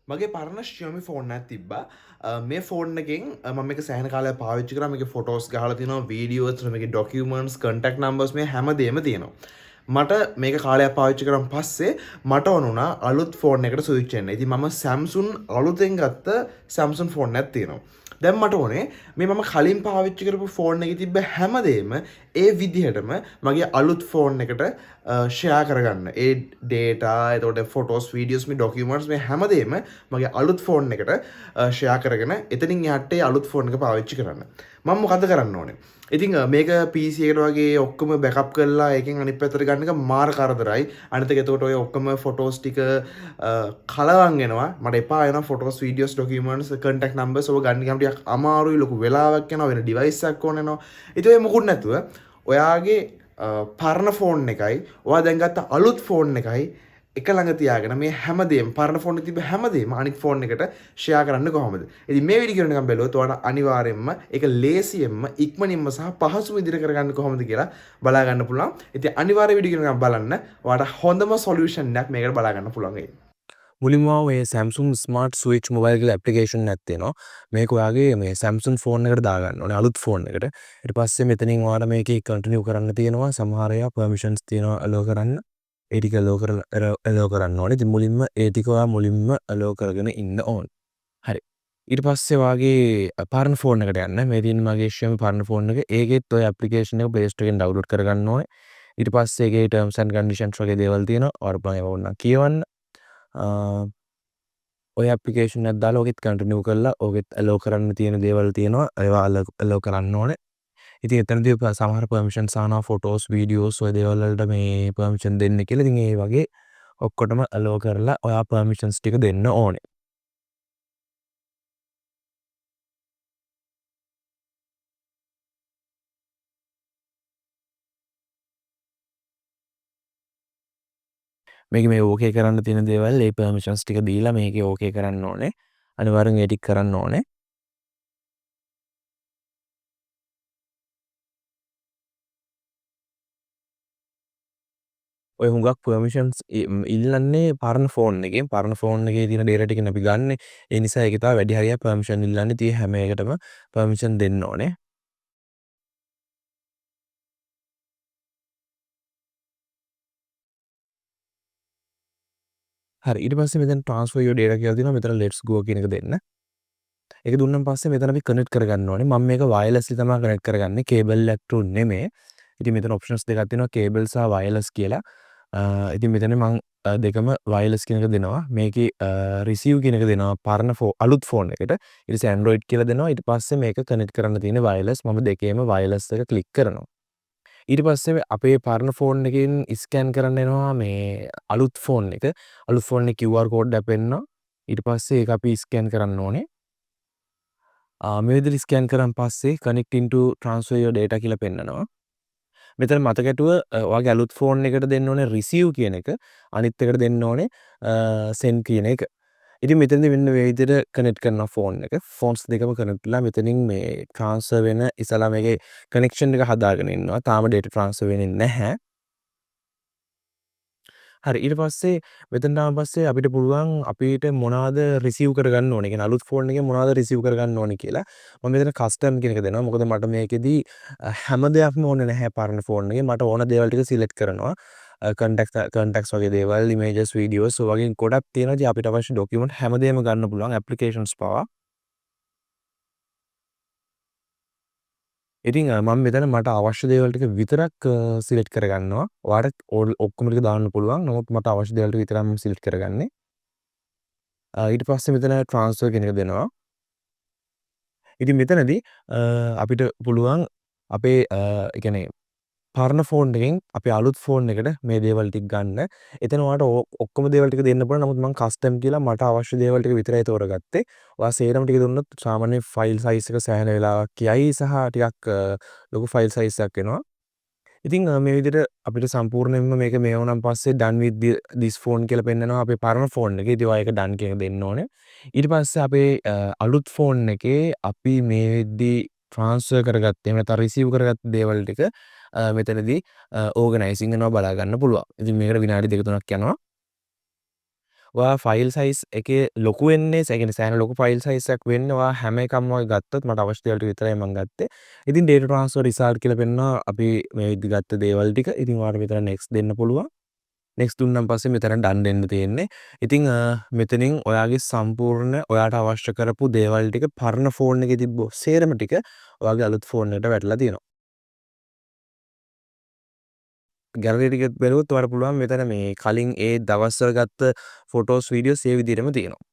මගේ පරණ ශියමි ෆෝන් ඇත් තිබ්බා මේ ෆෝන් එකෙන් මම එක සෑහන කාලය පාවිච්චි කරම එක ෆොටෝස් ගහල තින වීඩියෝස් මේ ඩොකමන්ස් කටක් නම්බස් මේ හැමදේම තියෙනවා මට මේක කාලය පාවිච්චි කරම් පස්සේ මට ඕනුනා අලුත් ෆෝන් එකට සවිච්චෙන්න්න ඇති ම සැම්සුන් අලුතෙන් ගත්ත සැම්සුන් ෆෝන් ඇත්තිනවා දැම්මට ඕනේ මේ මම කලින් පාවිච්චි කරපු ෆෝන් එක තිබ්බ හැමදේම ඒ විදිහටම මගේ අලුත් ෆෝන් එකට ෂයා කරගන්න ඒ ඩේටා එතොට ෆොටෝස් වීඩියස් මේ ඩොකමටස් මේ හැමදේම මගේ අලුත් ෆෝන් එකට ෂයා කරගෙන එතනින් යටේ අලුත් ෆෝන් එක පාවිච්චි කරන්න මම මොකද කරන්න ඕනේ ඉතින් මේක පිසිකට වගේ ඔක්කම බැකප් කරලා එකින් අනි පැතර ගන්නක මාර් කරදරයි අනතක තෝට ඔය ඔක්කම ෆොටෝස් ටික කලවන්ගෙනවා මට එපා ෆොටෝස් වීඩියෝස් ඩොකමන්ස් කටක් නම්බ සෝ ගන්නකමටියක් අමාරුයි ලොකු වෙලාවක් යන වෙන ඩිවයිස්සක් ඕනනවා ඉතුව මුකුත් නැතුව ඔයාගේ පරණ ෆෝන් එකයි ඔයා දැන්ගත්ත අලුත් ෆෝන් එකයි එක ළඟ තියාගෙන මේ හැමදේම පරණ ෆෝන් තිබ හැමදේම අනිත් ෆෝන් එකට ෂෙයා කරන්න කොහොමද ඉතින් මේ විදිහට කරනකම් බැලුවොත් ඔයාලට අනිවාර්යයෙන්ම ඒක ලේසියෙන්ම ඉක්මනින්ම සහ පහසුම විදිහට කරගන්න කොහොමද කියලා බලා ගන්න පුළුවන් ඉතින් අනිවාර්ය වීඩියෝ කරනකම් බලන්න ඔයාලට හොඳම සොලියුෂන් එකක් මේකට බලා ගන්න පුළුවන් වෙයි මුලින්ම ඔය Samsung Smart Switch mobile කියලා ඇප්ලිකේෂන් එකක් තියෙනවා. මේක ඔයාගේ මේ Samsung ෆෝන් එකට දාගන්න ඕනේ අලුත් ෆෝන් එකට. ඊට පස්සේ මෙතනින් ඔයාලා මේකේ කන්ටිනියු කරන්න තියෙනවා. සමහර ඒවා permissions තියෙනවා allow කරන්න. ඒ ටික allow කරන්න ඕනේ. ඉතින් මුලින්ම ඒ ටික ඔයා මුලින්ම allow කරගෙන ඉන්න ඕනේ. හරි. ඊට පස්සේ ඔයාගේ පරණ ෆෝන් එකට යන්න. මේ තියෙන මගේ Xiaomi පරණ ෆෝන් එක. ඒකෙත් ඔය ඇප්ලිකේෂන් එක Play Store එකෙන් download කරගන්න ඕනේ. ඊට පස්සේ ඒකේ terms and conditions වගේ දේවල් තියෙනවා. ඔයාලා බලන්න ඕන කියවන්න. ඔය ඇප්ලිකේෂන් එකක් දාලා ඔකෙත් කන්ටිනියු කරලා ඔකෙත් allow කරන්න තියෙන දේවල් තියෙනවා ඒවා allow කරන්න ඕනේ. ඉතින් එතනදී සමහර permissions ආනවා photos videos ඔය දේවල් වලට මේ permission දෙන්න කියලා. ඉතින් ඒ වගේ ඔක්කොටම allow කරලා ඔයා permissions ටික දෙන්න ඕනේ. මේක මේ ඕකේ කරන්න තියෙන දේවල් ඒ permissions ටික දීලා මේකේ ඕකේ කරන්න ඕනේ. අනිවාර්යෙන් ඒ ටික කරන්න ඕනේ. ඔය හුඟක් permissions ඉල්ලන්නේ පරණ ෆෝන් එකෙන්. පරණ ෆෝන් එකේ තියෙන data ටිකනේ අපි ගන්නෙ. ඒ නිසා ඒකේ තමයි වැඩි හරියක් permission ඉල්ලන්නේ. ඉතින් හැම එකටම permission දෙන්න ඕනේ. හරි ඊට පස්සේ මෙතන transfer your data කියලා තියෙනවා. මෙතන let's go කියන එක දෙන්න. ඒක දුන්නාන් පස්සේ මෙතන අපි connect කරගන්න ඕනේ. මම මේක wirelessly තමයි connect කරගන්නේ. cable එකක් through නෙමෙයි. ඉතින් මෙතන options දෙකක් තියෙනවා cable සහ wireless කියලා. ඉතින් මෙතන මම දෙකම wireless කියන එක දෙනවා. මේකේ receive කියන එක දෙනවා පරණ අලුත් ෆෝන් එකට. ඊට පස්සේ Android කියලා දෙනවා. ඊට පස්සේ මේක connect කරන්න තියෙන wireless. මම දෙකේම wireless එක click කරනවා. ඊට පස්සේ අපේ පරණ ෆෝන් එකෙන් ස්කෑන් කරන්න එනවා මේ අලුත් ෆෝන් එක. අලුත් ෆෝන් එකේ QR code එක පෙන්නනවා. ඊට පස්සේ ඒක අපි ස්කෑන් කරන්න ඕනේ. මේ විදිහට ස්කෑන් කරන් පස්සේ connecting to transfer your data කියලා පෙන්නනවා. මෙතන මතකටුව ඔයාගේ අලුත් ෆෝන් එකට දෙන්න ඕනේ receive කියන එක. අනිත් එකට දෙන්න ඕනේ send කියන එක. ඉතින් මෙතනදී මෙන්න මේ විදිහට කනෙක්ට් කරනවා ෆෝන් එක. ෆෝන්ස් දෙකම කනෙක්ට් වෙලා මෙතනින් මේ ට්‍රාන්ස්ෆර් වෙන ඉස්සලා මේකේ කනෙක්ෂන් එක හදාගෙන ඉන්නවා. තාම data transfer වෙන්නේ නැහැ. හරි ඊට පස්සේ මෙතනට ආවන් පස්සේ අපිට පුළුවන් අපිට මොනවද රිසීව් කරගන්න ඕනේ. කියන්නේ අලුත් ෆෝන් එකේ මොනවද රිසීව් කරගන්න ඕනේ කියලා. මම මෙතන කස්ටම් කියන එක දෙනවා. මොකද මට මේකෙදි හැම දෙයක්ම ඕනේ නැහැ පරණ ෆෝන් එකේ. මට ඕන දේවල් ටික සිලෙක්ට් කරනවා. contacts වගේ දේවල්, images, videos වගේ ගොඩක් තියෙනවා. ඉතින් අපිට අවශ්‍ය document හැමදේම ගන්න පුළුවන් applications පවා. ඉතින් මම මෙතන මට අවශ්‍ය දේවල් ටික විතරක් සිලෙක්ට් කරගන්නවා. ඔයාලට ඔක්කොම ටික දාන්න පුළුවන්. නමුත් මට අවශ්‍ය දේවල් ටික විතරක් මම සිලෙක්ට් කරගන්නේ. ඊට පස්සේ මෙතන ට්‍රාන්ස්ෆර් කියන එක දෙනවා. ඉතින් මෙතනදී අපිට පුළුවන් අපේ ඒ කියන්නේ පරණ ෆෝන් එකෙන් අපේ අලුත් ෆෝන් එකට මේ දේවල් ටික ගන්න. එතන ඔයාලට ඔක්කොම දේවල් ටික දෙන්න පුළුවන්. නමුත් මම කස්ටම් කියලා මට අවශ්‍ය දේවල් ටික විතරයි තෝරගත්තේ. ඔයා සේරම ටික දුන්නොත් සාමාන්‍ය ෆයිල් සයිස් එක සෑහෙන වෙලාවක් යයි සහ ටිකක් ලොකු ෆයිල් සයිස් එකක් එනවා. ඉතින් මේ විදිහට අපිට සම්පූර්ණයෙන්ම මේක මේ වුණාන් පස්සේ done with this phone කියලා පෙන්නනවා අපේ පරණ ෆෝන් එකේ. ඉතින් ඔයා ඒක done කියන දෙන්න ඕනේ. ඊට පස්සේ අපේ අලුත් ෆෝන් එකේ අපි මේ වෙද්දී ට්‍රාන්ස්ෆර් කරගත්තේ එහෙම නැත්නම් රිසීව් කරගත්ත දේවල් ටික මෙතනදී ඕගනයිසින් කරනවා බලා ගන්න පුළුවන්. ඉතින් මේකට විනාඩි 2 3ක් යනවා. ඔයා ෆයිල් සයිස් එකේ ලොකු වෙන්නේ ඒ කියන්නේ සෑහෙන ලොකු ෆයිල් සයිස් එකක් වෙන්නේ ඔයා හැම එකක්ම ඔය ගත්තොත් මට අවශ්‍ය දේවල් ටික විතරයි මම ගත්තේ. ඉතින් data transfer result කියලා පෙන්නනවා අපි මේ විදි ගත්ත දේවල් ටික. ඉතින් ඔයාලට මෙතන next දෙන්න පුළුවන්. next දුන්නාන් පස්සේ මෙතන done දෙන්න තියෙන්නේ. ඉතින් මෙතනින් ඔයාගේ සම්පූර්ණ ඔයාට අවශ්‍ය කරපු දේවල් ටික පරණ ෆෝන් එකේ තිබ්බ සේරම ටික ඔයාගේ අලුත් ෆෝන් එකට වැටලා තියෙනවා. ගැලරි ටිකත් බැලුවොත් ඔයාලට පුළුවන් මෙතන මේ කලින් ඒ දවස්වල ගත්ත ෆොටෝස් වීඩියෝස් ඒ විදිහටම තියෙනවා.